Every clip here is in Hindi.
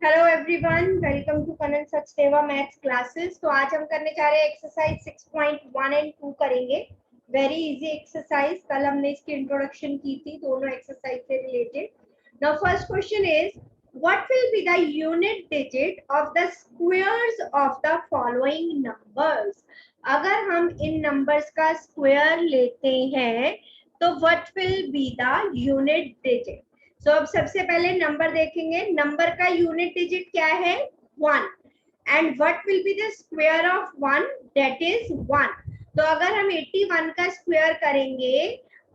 Hello everyone, welcome to Kanan Sachdeva maths classes. तो आज हम करने जा रहे हैं एक्सरसाइज 6.1 एंड 2 करेंगे। Very easy exercise. कल हमने इसकी इंट्रोडक्शन की थी दोनों एक्सरसाइज से related. Now first question is what will be the unit digit of the squares of the following numbers. अगर हम इन नंबर्स का स्क्वायर लेते हैं तो what will be the unit digit. तो अब सबसे पहले नंबर देखेंगे। नंबर का यूनिट डिजिट क्या है? 1। And what will be the square of 1? That is 1। तो अगर हम 81 का स्क्वायर करेंगे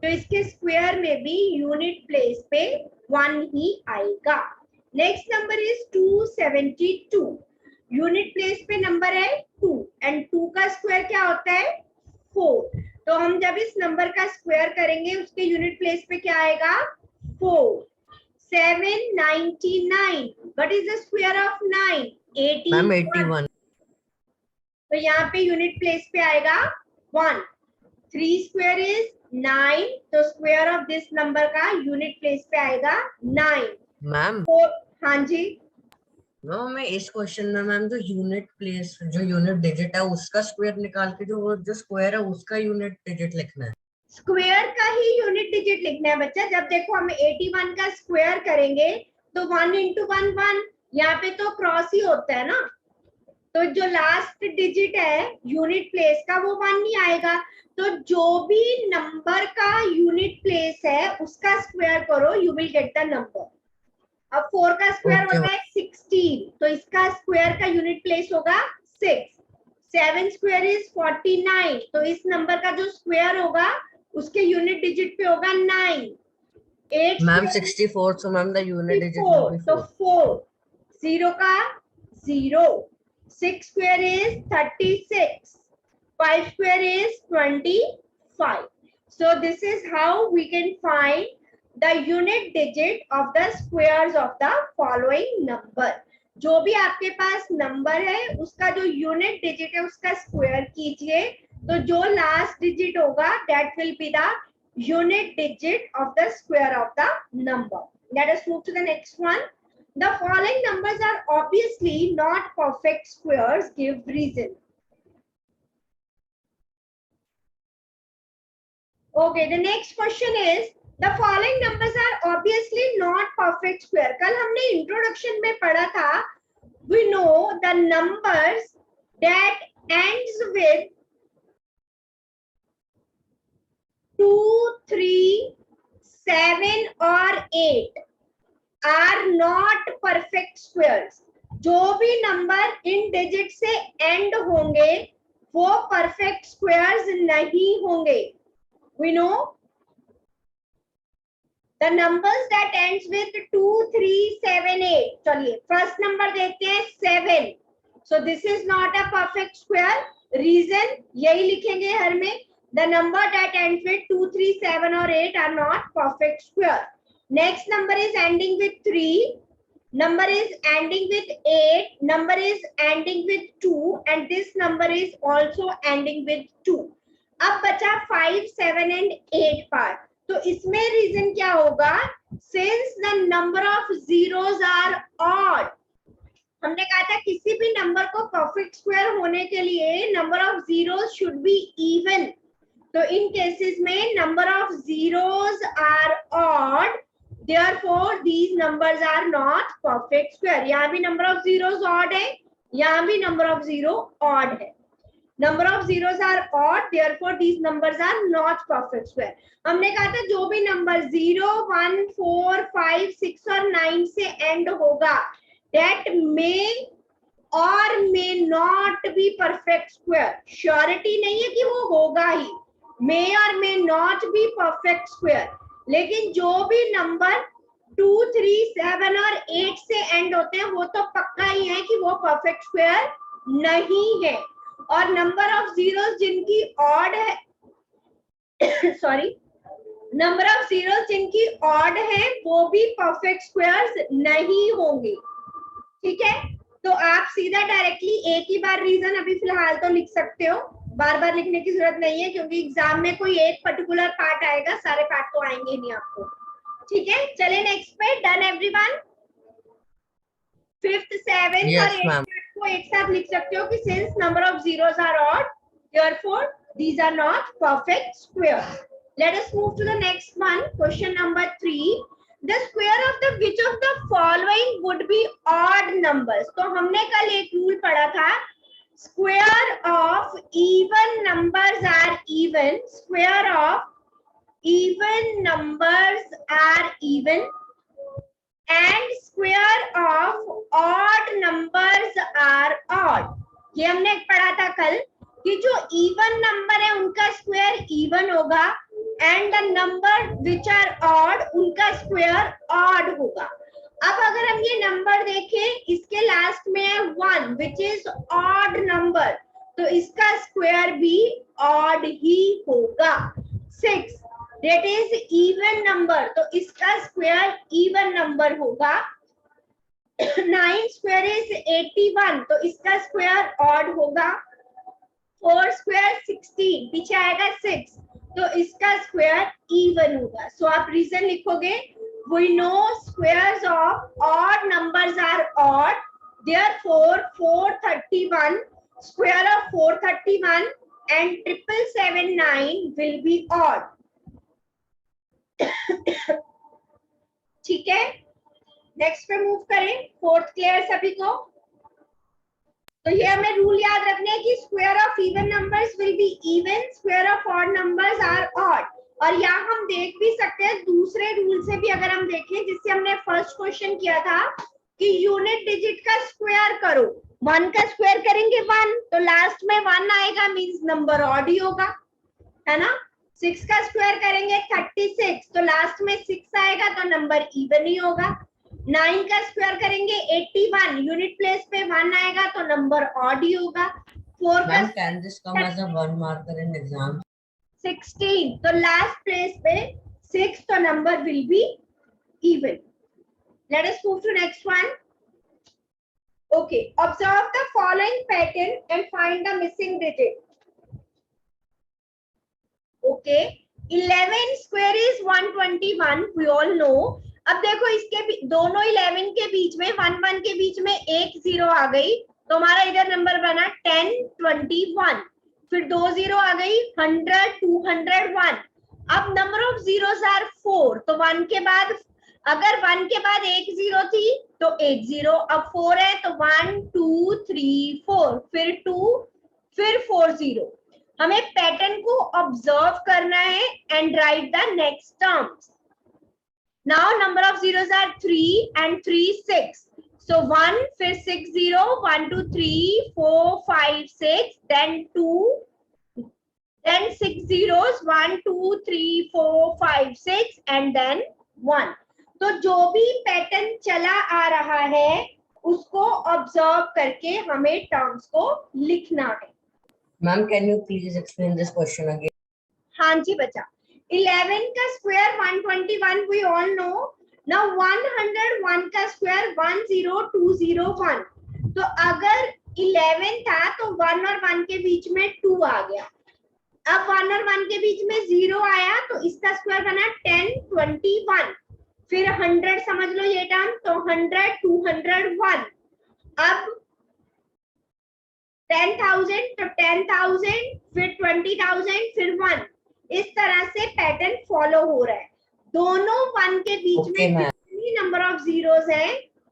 तो इसके स्क्वायर में भी यूनिट प्लेस पे 1 ही आएगा। Next number is 272। Unit place पे नंबर है 2 एंड 2 का स्क्वायर क्या होता है? 4। तो हम जब इस नंबर का स्क्वायर करेंगे उसके यूनिट प्लेस पे क्या आएगा? 4। 799. What is the square of 9? 81. 81. तो यहाँ पे यूनिट प्लेस पे आएगा 1। 3 स्क्वायर इज 9। तो स्क्वायर ऑफ दिस नंबर का यूनिट प्लेस पे आएगा 9। मैम 4। हाँ जी। मैं इस क्वेश्चन में मैम जो यूनिट प्लेस जो यूनिट डिजिट है उसका स्क्वायर निकाल के जो स्क्वायर है उसका यूनिट डिजिट लिखना है। स्क्वायर का ही यूनिट डिजिट लिखना है बच्चा। जब देखो हम 81 का स्क्वायर करेंगे तो 1 इंटू 1 1। यहाँ पे तो क्रॉस ही होता है ना, तो जो लास्ट डिजिट है यूनिट प्लेस का वो 1 नहीं आएगा। तो जो भी नंबर का यूनिट प्लेस है उसका स्क्वायर करो, you will get the number. अब 4 का स्क्वायर ओके होता है 16, तो इसका स्क्वायर का यूनिट प्लेस होगा 6। 7 स्क्वायर इज 49, तो इस नंबर का जो स्क्वायर होगा उसके यूनिट डिजिट पे होगा 9। 8 ma'am square 64, so ma'am the unit digit will 4, be तो 4। 4। 0 का 0। 6 square is 36. 5 square is 25. So this is how we can find the unit digit of the squares of the following number. जो भी आपके पास नंबर है उसका जो यूनिट डिजिट है उसका स्क्वायर कीजिए, तो जो लास्ट डिजिट होगा that will be the unit digit of the square of the number. Let us move to the next one. The following numbers are obviously not perfect squares. Give reason. Okay, the next question is the following numbers are obviously not perfect square. कल हमने introduction में पढ़ा था, we know the numbers that ends with 2, 3, 7 और 8 are not perfect squares. जो भी नंबर इन डिजिट से एंड होंगे वो परफेक्ट स्क्वायर्स नहीं होंगे। We know the numbers that ends with 2, 3, 7, 8. चलिए फर्स्ट नंबर देखते हैं 7. So this is not a perfect square. Reason यही लिखेंगे हर में। The number that ends with 2, 3, 7 और 8 are not perfect square. Next number is ending with 3. Number is ending with 8. Number is ending with 2 and this number is also ending with 2. अब बचा 5, 7 and 8 पार्ट। तो इसमें रीजन क्या होगा? Since the number of zeros are odd. हमने कहा था किसी भी नंबर को परफेक्ट स्क्वायर होने के लिए number of zeros should be even. तो इन केसेस में number of zeros are odd, therefore these numbers are not perfect square. यहाँ भी नंबर ऑफ जीरोस ऑड है, यहाँ भी नंबर ऑफ जीरो ऑड है। Number of zeros are odd, therefore these numbers are not perfect square. हमने कहा था जो भी नंबर 0, 1, 4, 5, 6 और 9 से एंड होगा that may or may not be perfect square. Surety नहीं है कि वो होगा ही, may or may not be perfect square. लेकिन जो भी नंबर 2, 3, 7 और 8 से एंड होते हैं वो तो पक्का ही है कि वो परफेक्ट स्क्वायर नहीं है। और नंबर ऑफ जीरोस जिनकी ऑड है सॉरी, नंबर ऑफ जीरोस जिनकी ऑड है वो भी परफेक्ट स्क्वायर्स नहीं होंगे। ठीक है, तो आप सीधा डायरेक्टली एक ही बार रीजन अभी फिलहाल तो लिख सकते हो, बार बार लिखने की जरूरत नहीं है क्योंकि एग्जाम में कोई एक पर्टिकुलर पार्ट आएगा, सारे पार्ट तो आएंगे नहीं आपको। ठीक है, चले नेक्स्ट पे। Done everyone? Fifth, seventh Yes, और ma'am. एट्थ को एक साथ लिख सकते हो कि since number of zeros are odd, therefore these are not perfect square. Let us move to the next one. Question number 3. The square of the which of the following would be odd numbers? तो हमने कल एक रूल पढ़ा था, square of even numbers are even, square of even numbers are even, and square of odd numbers are odd. ये हमने पढ़ा था कल कि जो इवन नंबर है उनका स्क्वायर इवन होगा and the number which are odd उनका स्क्वायर ऑड होगा. अब अगर हम ये नंबर देखें, इसके लास्ट में है 1 विच इज ऑड नंबर, तो इसका स्क्वायर भी ऑड ही होगा. 6 that is even number, तो इसका स्क्वायर इवन नंबर होगा. 9 स्क्वायर इज 81, तो इसका स्क्वायर ऑड होगा. 4 स्क्वायर 16, पीछे आएगा 6, तो इसका स्क्वायर इवन होगा. सो आप रीजन लिखोगे, we know squares of odd numbers are odd, therefore 431, square of 431 and 7779 will be odd. ठीक है, नेक्स्ट पे मूव करें. फोर्थ क्लियर सभी को? तो ये हमें रूल याद रखने हैं कि square of even numbers will be even, square of odd numbers are odd. और यहाँ हम देख भी सकते हैं दूसरे रूल से भी, अगर हम देखें जिससे हमने फर्स्ट क्वेश्चन किया था कि यूनिट डिजिट का स्क्वायर करो. 1 का स्क्वायर करेंगे 1, तो लास्ट में 1 आएगा, मींस नंबर ऑड ही होगा, है ना. 6 का स्क्वायर करेंगे 36, तो लास्ट में 6 आएगा, तो नंबर इवन ही होगा. 9 का स्क्वायर करेंगे 81, यूनिट प्लेस पे 1 आएगा, तो नंबर ऑड ही होगा. 4 का Can this come as a 1 marker in exam? 16, तो लास्ट प्लेस पे 6, तो number will be even. Let us move to next one. Okay, observe the following pattern and find the missing digit. Okay, 11 square is 121, we all know. अब देखो इसके दोनों 11 के बीच में 1 1 के बीच में एक 0 आ गई, तो हमारा इधर नंबर बना 10 21. फिर 2 0 आ गई 100 201. अब नंबर ऑफ जीरोस आर 4, तो 1 के बाद, अगर 1 के बाद एक 0 थी तो एक 0, अब 4 है तो 1 2 3 4, फिर 2, फिर 4 0. हमें पैटर्न को ऑब्जर्व करना है and write the next terms. Now number of zeros are 3 and 3 6, so 1, फिर 6 0, 1 2 3 4 5 6, then 2, then 6 zeros, 1 2 3 4 5 6 and then 1. तो जो भी पैटर्न चला आ रहा है उसको ऑब्जर्व करके हमें टर्म्स को लिखना है. Ma'am, can you please explain this question again? हाँ जी बच्चा. 11 का square 121, we all know. Now 101 का स्क्वायर 10201. तो अगर 11 था तो 1 और 1 के बीच में 2 आ गया. अब 1 और 1 के बीच में 0 आया, तो इसका स्क्वायर बना 1021. फिर 100 समझ लो ये टर्म, तो 100 201. अब 10,000, तो 10,000, फिर 20,000, फिर 1. इस तरह से पैटर्न फॉलो हो रहा है. दोनों 1 के बीच में जितनी नंबर ऑफ जीरोस है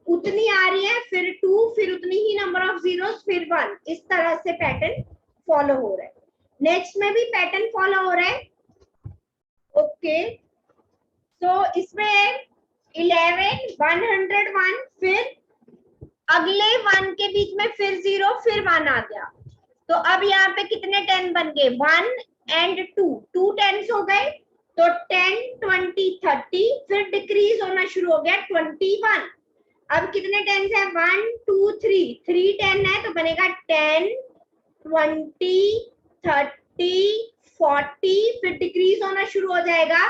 उतनी आ रही है, फिर 2, फिर उतनी ही नंबर ऑफ जीरोस, फिर 1. इस तरह से पैटर्न फॉलो हो रहा है. नेक्स्ट में भी पैटर्न फॉलो हो रहा है. ओके, तो इसमें 11 101, फिर अगले 1 के बीच में फिर 0, फिर 1 आ गया. तो अब यहाँ पे कितने 10 बन गए? 1 and 2, 2 10s हो गए, तो 10 20 30, फिर डिक्रीज होना शुरू हो गया 21. अब कितने 10s है? 1 2 3, 3 10 है, तो बनेगा 10 20 30 40, फिर डिक्रीज होना शुरू हो जाएगा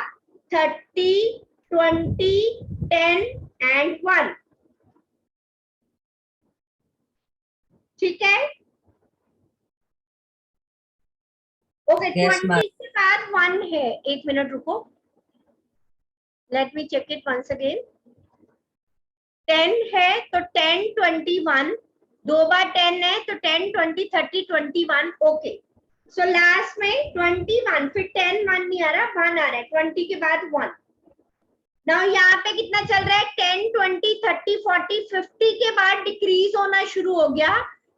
30 20 10 and 1. ठीक है. ओके, 20 के बाद 1 है. एक मिनट रुको, let me check it once again. 10 है तो 10 21, 2 बार 10 है तो 10 20 30 21, ओके। सो लास्ट में 21, फिर 10 1 नहीं आ रहा, 1 आ रहा है, 20 के बाद 1। नाउ यहाँ पे कितना चल रहा है, 10 20 30 40 50 के बाद डिक्रीज होना शुरू हो गया।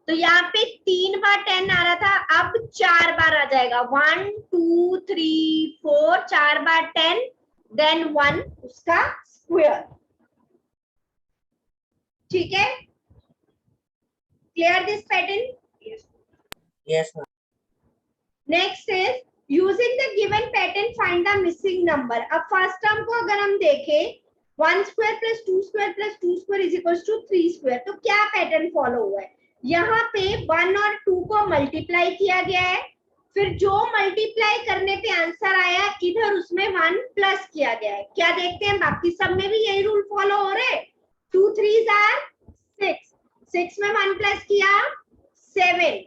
तो यहाँ पे 3 बार 10 आ रहा था, अब 4 बार आ जाएगा, 1 2 3 4, 4 बार 10 देन 1 उसका स्क्वायर। ठीक है, clear this pattern? Yes ma'am. Next is using the given pattern find the missing number. अब फर्स्ट टर्म को अगर हम देखें, 1 square plus 2 square plus 2 square is equal to 3 square, तो क्या पैटर्न फॉलो हुआ है? यहाँ पे 1 और 2 को मल्टीप्लाई किया गया है, फिर जो मल्टीप्लाई करने पे आंसर आया इधर उसमें 1 प्लस किया गया है। क्या देखते हैं बाकी सब में भी यही रूल फॉलो हो रहे हैं? 2 3 आर 6, 6 में 1 प्लस किया 7,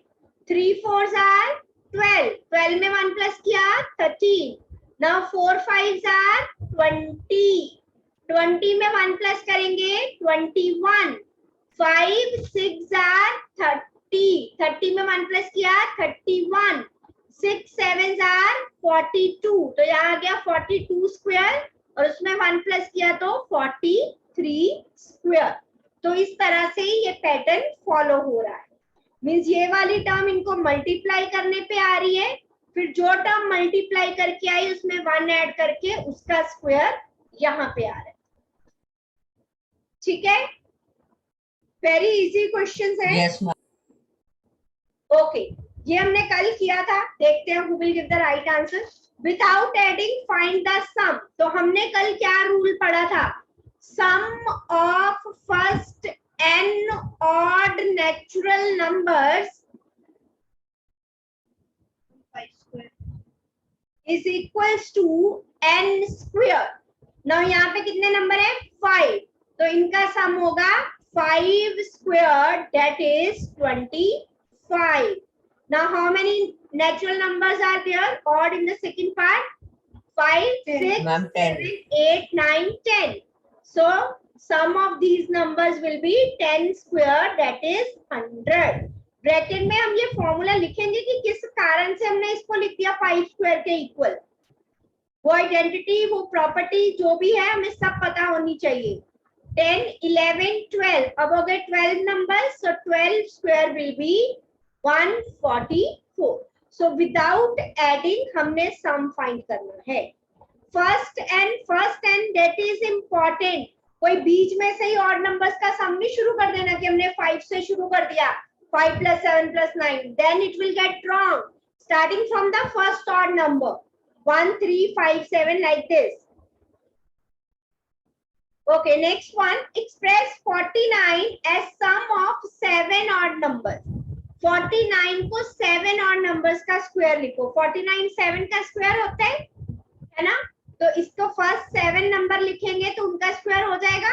3 4 आर 12, 12 में 1 प्लस किया 13, नाउ 4 5 आर 20, 20 में 1 प्लस करेंगे 21, 5 6 आर 30, 30 में 1 प्लस किया 31, 6 7 आर 42, तो यहाँ आ गया 42 स्क्वायर और उसमें 1 प्लस किया तो 43 स्क्वायर। तो इस तरह से ये पैटर्न फॉलो हो रहा है। मीन्स ये वाली टर्म इनको मल्टीप्लाई करने पे आ रही है, फिर जो टर्म मल्टीप्लाई करके आई उसमें 1 ऐड करके उसका स्क्वायर यहाँ पे आ रहा है। ठीक है, वेरी इजी क्वेश्चन है। Yes ma'am. ओके, ये हमने कल किया था, देखते हैं who will give the right answer. Without adding find the sum. तो हमने कल क्या रूल पढ़ा था? Sum of first n odd natural numbers is equals to n square. Now यहाँ पे कितने नंबर है? 5, तो इनका सम होगा 5 square, that is 25. Now how many natural numbers are there odd in the second part? 5 6 7 8 9 10. So sum of these numbers will be 10 square, that is 100. Bracket में हम ये फॉर्मूला लिखेंगे कि किस कारण से हमने इसको लिख दिया 5 स्क्वायर के इक्वल। वो आइडेंटिटी, वो प्रॉपर्टी जो भी है हमें सब पता होनी चाहिए। 10 11 12, अब हो गए 12 numbers, so 12 square will be 144. So without adding हमने sum find करना है। first and that is important. कोई बीच में से ही ऑड नंबर्स का सम नहीं शुरू कर देना कि हमने 5 से शुरू कर दिया, 5 plus 7 plus 9, then it will get wrong. Starting from the first odd number 1 3 5 7 like this. Okay, next one, express 49 as sum of 7 odd numbers. 49 को 7 odd numbers का स्क्वायर लिखो। 49 7 का स्क्वायर होता है ना? तो इसको फर्स्ट 7 नंबर लिखेंगे तो उनका स्क्वायर हो जाएगा।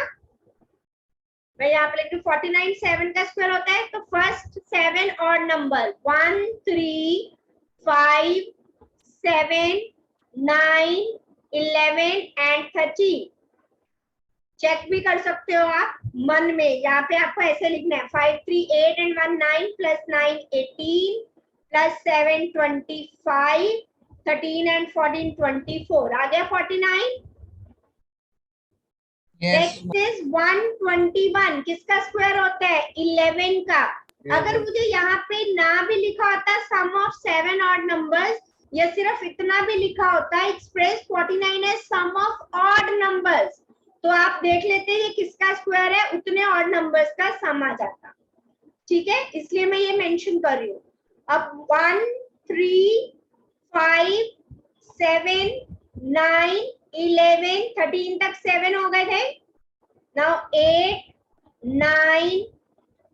मैं यहाँ पे लिख दूं 49 7 का स्क्वायर होता है, तो first 7 odd number 1 3 5 7 9 11 and 13। Check भी कर सकते हो आप मन में, यहाँ पे आपको ऐसे लिखना है 5 3 8 एंड 1 9 प्लस 9 18 प्लस 7 25 13 and 14 24, आ गया 49। नेक्स्ट इज 121, किसका स्क्वायर होता है? 11 का। अगर मुझे यहाँ पे ना भी लिखा होता सम ऑफ 7 ऑड नंबर्स, या सिर्फ इतना भी लिखा होता express 49 as sum of odd numbers, तो आप देख लेते ये किसका स्क्वायर है, उतने ऑड नंबर्स का सम आ जाता। ठीक है, इसलिए मैं ये मेंशन कर रही हूँ। अब 1 3 5 7 9 11 13 तक 7 हो गए थे। Now 8 9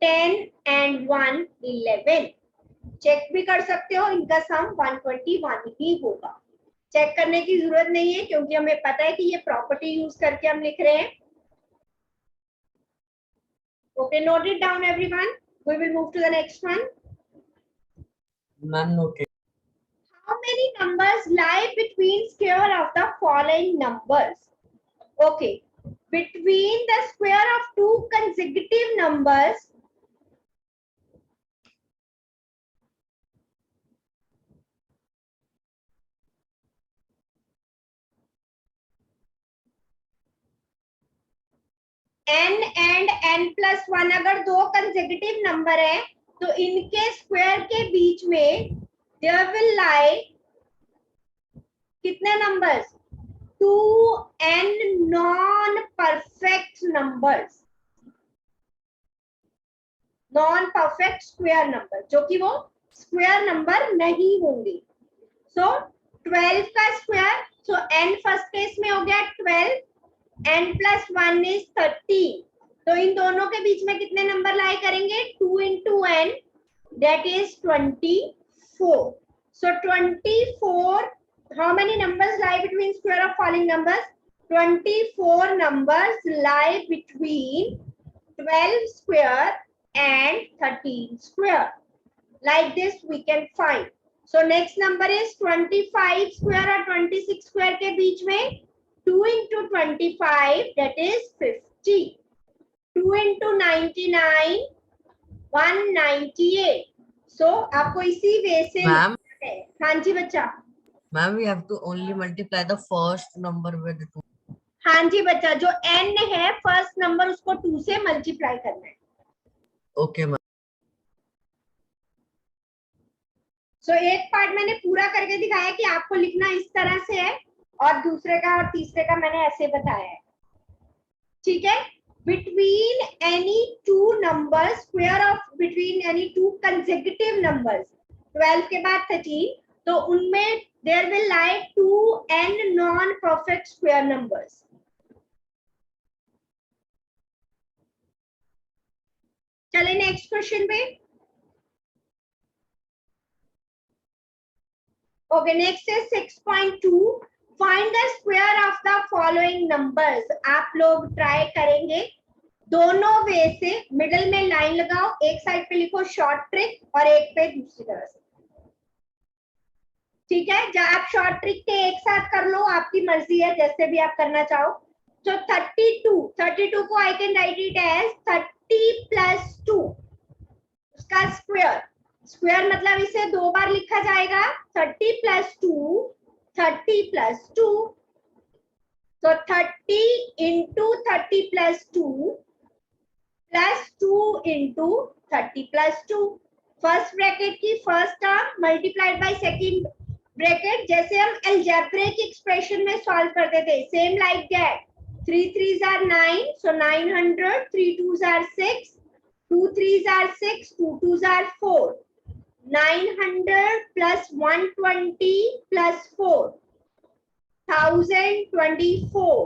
10 and 1 11। चेक भी कर सकते हो, इनका सम 121 ही होगा। चेक करने की जरूरत नहीं है क्योंकि हमें पता है कि ये प्रॉपर्टी यूज करके हम लिख रहे हैं। Okay, note it down everyone. We will move to the next one. Ma'am noted. How many numbers lie between square of the following numbers? Okay, between the square of 2 numbers n and n plus 1 अगर दो कंसेक्यूटिव नंबर है तो इनके स्क्वायर के बीच में there will lie कितने numbers 2n non perfect numbers, non perfect square number जो कि वो स्क्वायर नंबर नहीं होंगे. सो 12 का स्क्वायर, सो n फर्स्ट केस में हो गया 12, n plus 1 is 13. तो इन दोनों के बीच में कितने नंबर लाई करेंगे 2 into n, that is 24. So 24, how many numbers lie between square of falling numbers? 24 numbers lie between 12 square and 13 square. Like this we can find. So next number is 25 square और 26 square के बीच में 2 into 25, that is 50. 2 into 99, 198. So आपको इसी वे से मैम, हाँ जी बच्चा. Ma'am we have to only multiply the first number with 2. हाँ जी बच्चा, जो n है फर्स्ट नंबर उसको 2 से मल्टीप्लाई करना है. Okay ma'am. सो एक पार्ट मैंने पूरा करके दिखाया कि आपको लिखना इस तरह से है और दूसरे का और तीसरे का मैंने ऐसे बताया है. ठीक है. Between any two numbers, square of between any two consecutive numbers 12 के बाद 13, तो उनमें there will lie 2n non perfect square numbers. चलिए नेक्स्ट क्वेश्चन पे. Okay, next is 6.2. Find the square of the following numbers. आप लोग ट्राई करेंगे दोनों वे से. मिडल में लाइन लगाओ, एक साइड पे लिखो शॉर्ट ट्रिक और एक पे दूसरी तरह से. ठीक है. जब आप शॉर्ट ट्रिक के एक साथ कर लो, आपकी मर्जी है जैसे भी आप करना चाहो. तो 32 को I can write it as 30 plus 2, उसका स्क्वायर. स्क्वायर मतलब इसे दो बार लिखा जाएगा. 30 plus 2, 30 plus 2. So 30 into 30 plus 2 plus 2 into 30 plus 2. First bracket की first term multiplied by second bracket, जैसे हम अलजेब्रिक एक्सप्रेशन में सॉल्व करते थे, same like that. 3 3s are 9, so 900. 3 2s are 6, 2 3s are 6, 2 2s are 4. 900 plus 120 plus 4, 1024.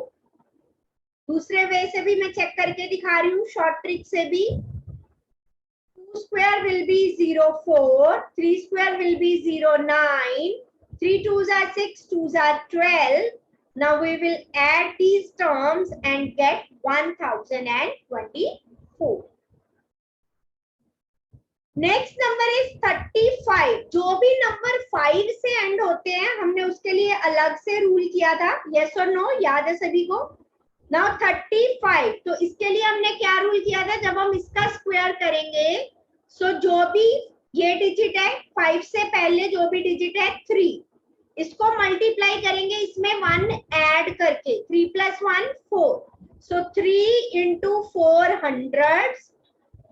दूसरे वे से भी मैं चेक करके दिखा रही हूँ, शॉर्ट ट्रिक से भी. 2 square will be 04, 3 square will be 09, 3 2s are 6, 2s are 12. Now we will add these terms and get 1024. Next number is 35. जो भी नंबर 5 से एंड होते हैं हमने उसके लिए अलग से रूल किया था. यस और नो, याद है सभी को? नाउ 35, तो इसके लिए हमने क्या रूल किया था? जब हम इसका स्क्वायर करेंगे, सो जो भी ये डिजिट है 5 से पहले जो भी डिजिट है 3, इसको मल्टीप्लाई करेंगे इसमें 1 ऐड करके. 3 plus 1 4, सो 3 into 400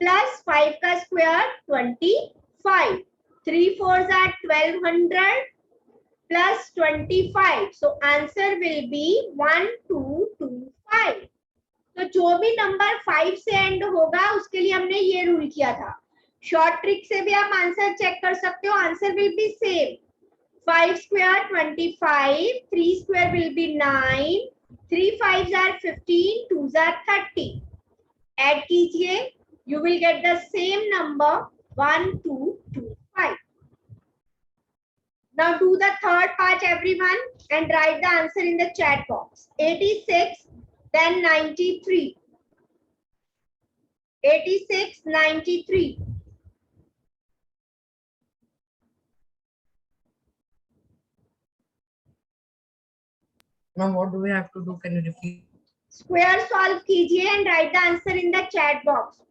plus 5 का square 25. 3 4s are 1200 plus 25. So answer will be 1225. तो जो भी नंबर 5 से एंड होगा उसके लिए हमने ये रूल किया था. शॉर्ट ट्रिक से भी आप आंसर चेक कर सकते हो. Answer will be same. 5 square 25, 3 square will be 9, 3 5s are 15, 2s are 30. Add कीजिए, you will get the same number 1225. Now do the third part everyone and write the answer in the chat box. 86, then 93. 86, 93. Now what do we have to do? Can you repeat? Square solve कीजिए and write the answer in the chat box.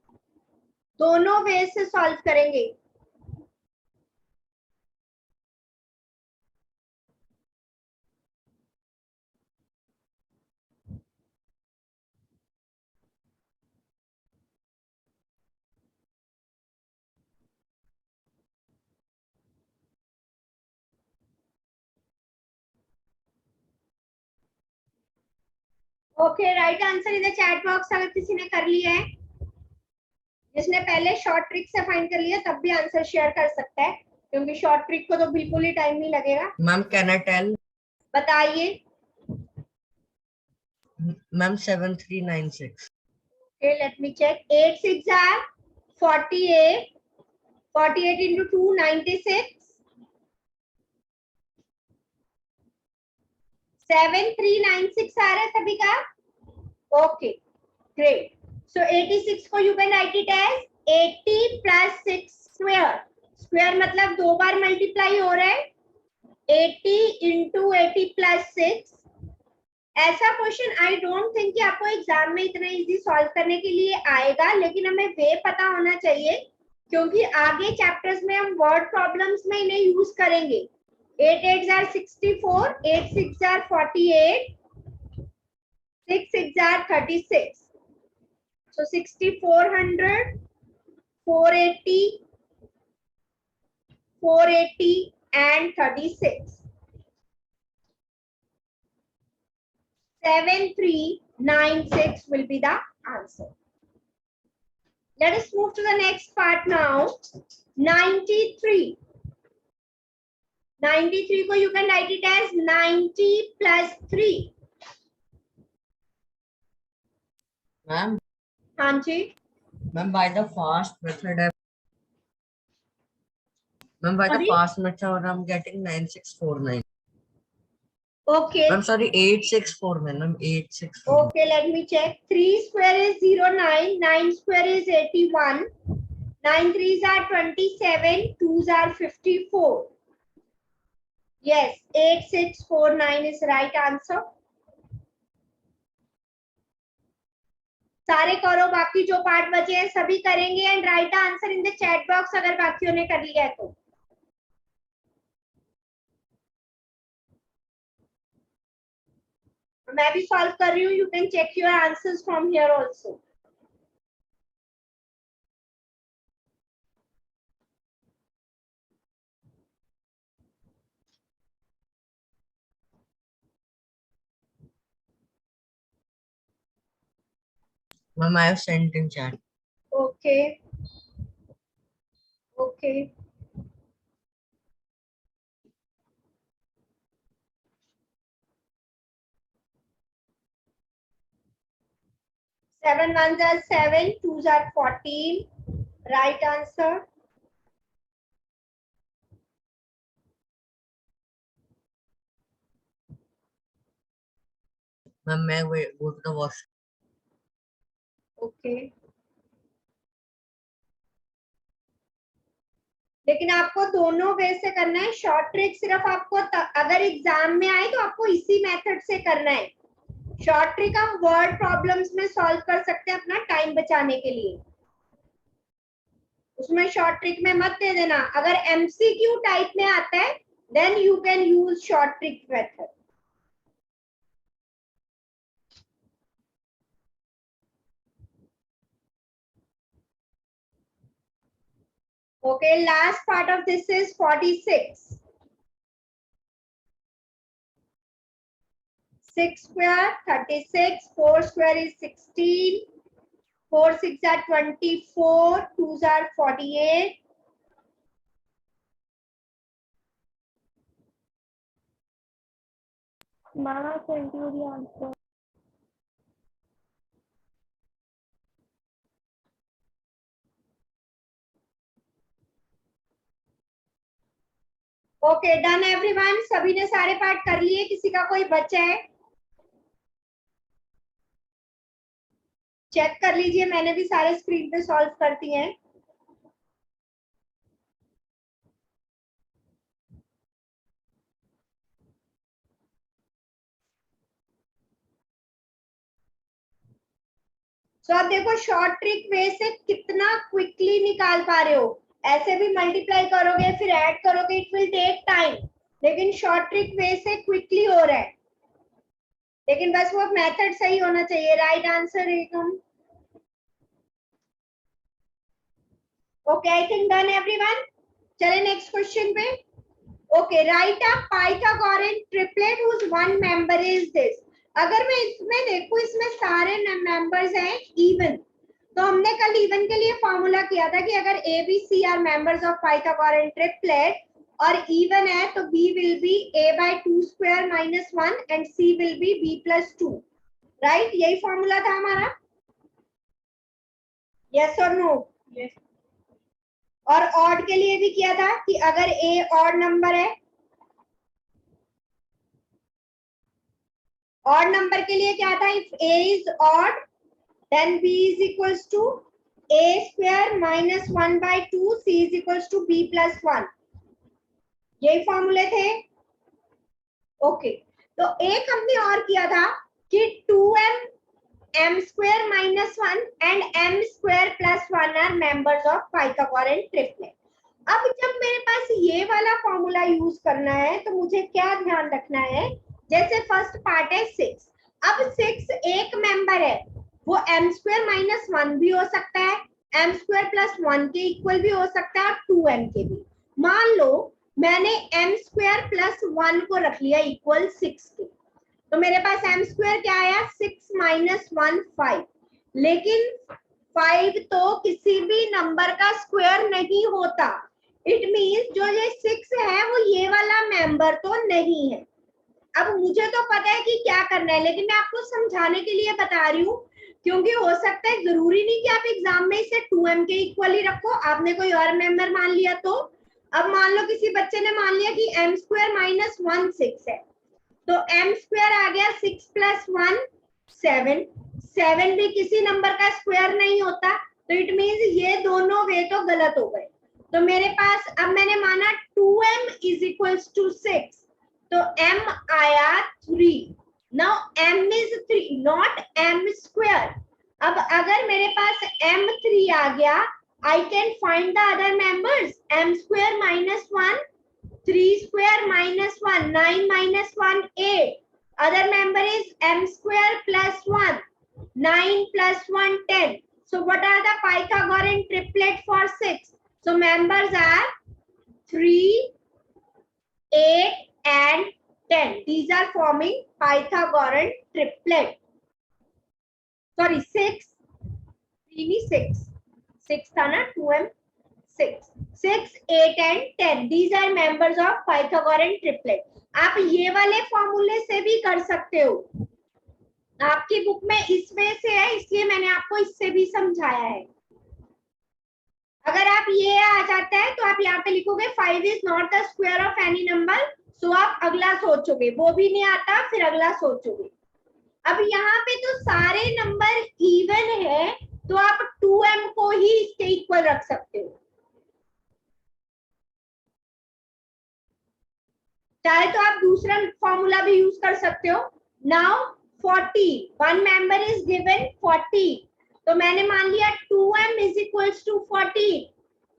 दोनों वे से सॉल्व करेंगे। Okay, right answer in the chat box अगर किसी ने कर लिया है। जिसने पहले शॉर्ट ट्रिक से फाइंड कर लिया तब भी आंसर शेयर कर सकता है, क्योंकि शॉर्ट ट्रिक को तो बिल्कुल ही टाइम नहीं लगेगा। Ma'am can I tell? बताइए। Ma'am 7396। Okay, let me check. 8 6 are 48. 48 into 2, 96. 7396 आ रहा है सभी का? Okay, great. So 86 को you can write it as 80 plus 6 square. Square मतलब दो बार multiply हो रहा है. 80 into 80 plus 6. ऐसा क्वेश्चन आई डोंट थिंक कि आपको एग्जाम में इतना इजी सॉल्व करने के लिए आएगा, लेकिन हमें वे पता होना चाहिए क्योंकि आगे चैप्टर्स में हम वर्ड प्रॉब्लम्स में इन्हें यूज करेंगे। 8 8 are 64, 8 6 are 48, 6 6 are 36. So 6400, 480, 480 and 36. 7396 will be the answer. Let us move to the next part now. 93. 93 को you can write it as 90 plus 3. Ma'am हाँ जी, ma'am by the fast method है ma'am, by the Sorry? Fast method I am getting 9649। okay. Ma'am sorry 8649 ma'am 8649। Okay, let me check. 3 square is 09, 9 square is 81, 9 threes are 27, 2s are 54. Yes, 8649 is right answer. सारे करो, बाकी जो पार्ट बचे हैं सभी करेंगे and right answer in the chat box अगर बाकियों ने कर लिया है तो। मैं भी सॉल्व कर रही हूँ, you can check your answers from here also. Ma'am I have sent in chat. Okay okay, 7 ones are 7, 2s are 14. Right answer. Ma'am मैं go to the wash. Okay, लेकिन आपको दोनों वे से करना है। शॉर्ट ट्रिक सिर्फ आपको अगर एग्जाम में आए तो आपको इसी मेथड से करना है। शॉर्ट ट्रिक हम वर्ड प्रॉब्लम्स में सॉल्व कर सकते हैं अपना टाइम बचाने के लिए। उसमें शॉर्ट ट्रिक में मत दे देना। अगर एमसीक्यू टाइप में आता है then you can use short trick method. Okay, last part of this is 46. 6 square 36, 4 square is 16, 4 6 are 24, 2s are 48. Mama sent you the answer. Okay, done everyone. सभी ने सारे पार्ट कर लिए, किसी का कोई बचा है? चेक कर लीजिए, मैंने भी सारे स्क्रीन पे सॉल्व कर दिए हैं। सो अब देखो शॉर्ट ट्रिक वे से कितना क्विकली निकाल पा रहे हो। ऐसे भी मल्टीप्लाई करोगे फिर ऐड करोगे, इट विल टेक टाइम, लेकिन शॉर्ट ट्रिक वे से क्विकली हो रहा है, लेकिन बस वो मेथड सही होना चाहिए। राइट आंसर एकदम okay. I think done everyone. चले नेक्स्ट क्वेश्चन पे। Okay, right a Pythagorean triplet whose one member is this. अगर मैं इसमें देखूं, इसमें सारे मेंबर्स हैं इवन, तो हमने कल इवन के लिए फॉर्मूला किया था कि अगर A B C are members of Pythagorean triplet और इवन है तो b will be a by 2 square minus 1 and c will be b plus 2, right? यही फॉर्मूला था हमारा, यस और नो? Yes. और ऑड के लिए भी किया था कि अगर a ऑड नंबर है, ऑड नंबर के लिए क्या था, if a is odd then b is equals to a square minus 1 by 2, c is equals to b plus 1, यही फॉर्मूले थे। ओके, तो एक हमने और किया था कि 2m m square minus 1 and m square plus 1 are members of Pythagorean triplet. अब जब मेरे पास ये वाला फॉर्मूला यूज करना है तो मुझे क्या ध्यान रखना है, जैसे फर्स्ट पार्ट है 6, अब 6 एक मेंबर है, वो m square minus 1 भी हो सकता है, m square plus 1 के इक्वल भी हो सकता है और 2m के भी। मान लो मैंने m square plus 1 को रख लिया इक्वल 6 के, तो मेरे पास m square क्या आया, 6 minus 1 5, लेकिन 5 तो किसी भी नंबर का स्क्वायर नहीं होता। इट मींस जो ये 6 है वो ये वाला मेंबर तो नहीं है। अब मुझे तो पता है कि क्या करना है, लेकिन मैं आपको समझाने के लिए बता रही हूँ, क्योंकि हो सकता है, जरूरी नहीं कि आप एग्जाम में इसे 2m के इक्वल ही रखो, आपने कोई और मेंबर मान लिया तो। अब मान लो किसी बच्चे ने मान लिया कि m square minus 1 6 है, तो m square आ गया 6 plus 1 7, 7 भी किसी नंबर का स्क्वायर नहीं होता, तो इट मींस ये दोनों वे तो गलत हो गए। तो मेरे पास अब मैंने माना 2m is equals to 6, तो m आया 3। Now m is 3 not m square। अब अगर मेरे पास m3 आ गया, I can find the other members, m square minus 1, 3 square minus 1, 9 minus 1 8, other member is m square plus 1, 9 plus 1 10. So what are the Pythagorean triplet for 6? So members are 3, 8 and 10. These are forming Pythagorean triplet. Sorry, 6, 6 था ना, 2m 6, 8 and 10. These are members of Pythagorean triplet. आप ये वाले फॉर्मूले से भी कर सकते हो, आपकी बुक में इस वे से है, इसलिए मैंने आपको इससे भी समझाया है। अगर आप ये आ जाता है तो आप यहाँ पे लिखोगे 5 is not the square of any number, सो आप अगला सोचोगे, वो भी नहीं आता फिर अगला सोचोगे। अब यहाँ पे तो सारे नंबर इवन है, तो आप 2m को ही इसके इक्वल रख सकते हो, चाहे तो आप दूसरा फॉर्मूला भी यूज कर सकते हो। Now 40, one member is given 40, तो मैंने मान लिया 2m is equals to 40,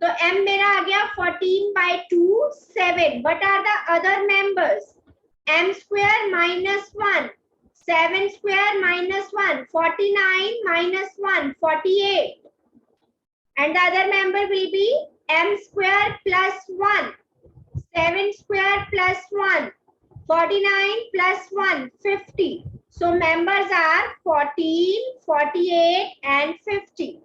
तो m मेरा आ गया 14 by 2 7। What are the other members? m square minus 1, 7 square minus 1, 49 minus 1 48, and the other member will be m square plus 1, 7 square plus 1, 49 plus 1 50. So members are 14, 48 and 50.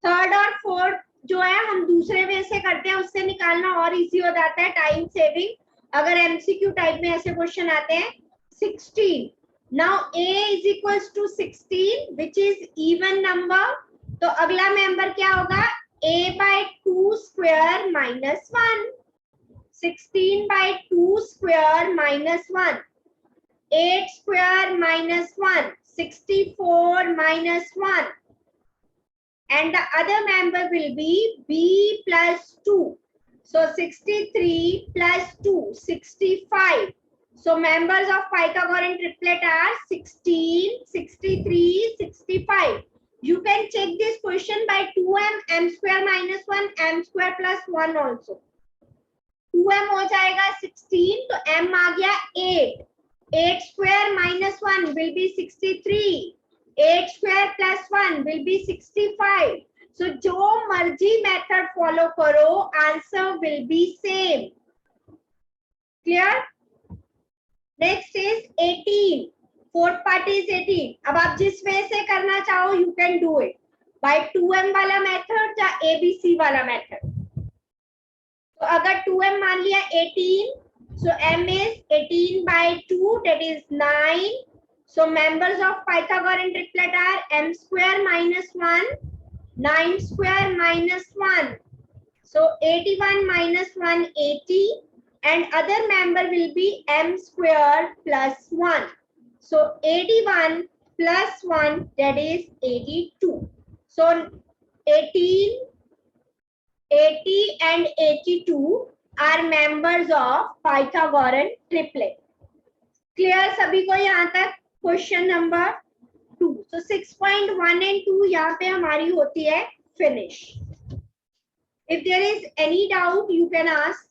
Third और फोर्थ जो है हम दूसरे वे से करते हैं, उससे निकालना और इजी हो जाता है, टाइम सेविंग। अगर एमसीक्यू टाइप में ऐसे क्वेश्चन आते हैं 16, now a is equals to 16 which is even number, तो अगला मेंबर क्या होगा, a by 2 square minus 1, 16 by 2 square minus 1, 8 square minus 1, 64 minus 1, and the other member will be b plus 2. So 63 plus 2, 65. So members of Pythagorean triplet are 16, 63, 65. You can check this question by 2m, m square minus 1, m square plus 1 also. 2m हो जाएगा 16, तो m आ गया 8. 8 square minus 1 will be 63. 8 square plus 1 will be 65. So जो मर्जी method follow करो, answer will be same. Clear? Next is 18. Fourth part is 18. अब आप जिस वे से करना चाहो you can do it. By 2m वाला method या ABC वाला method. तो अगर 2m मान लिया 18, so m is 18 by 2, that is 9. So members of Pythagorean triplet are m square minus 1, 9 square minus 1. So 81 minus 1, 80. And other member will be m square plus 1. So 81 plus 1, that is 82. So 18, 80 and 82 are members of Pythagorean triplet. Clear सभी को यहाँ तक? Question number 2. So 6.1 and 2 यहाँ पे हमारी होती है finish. If there is any doubt, you can ask.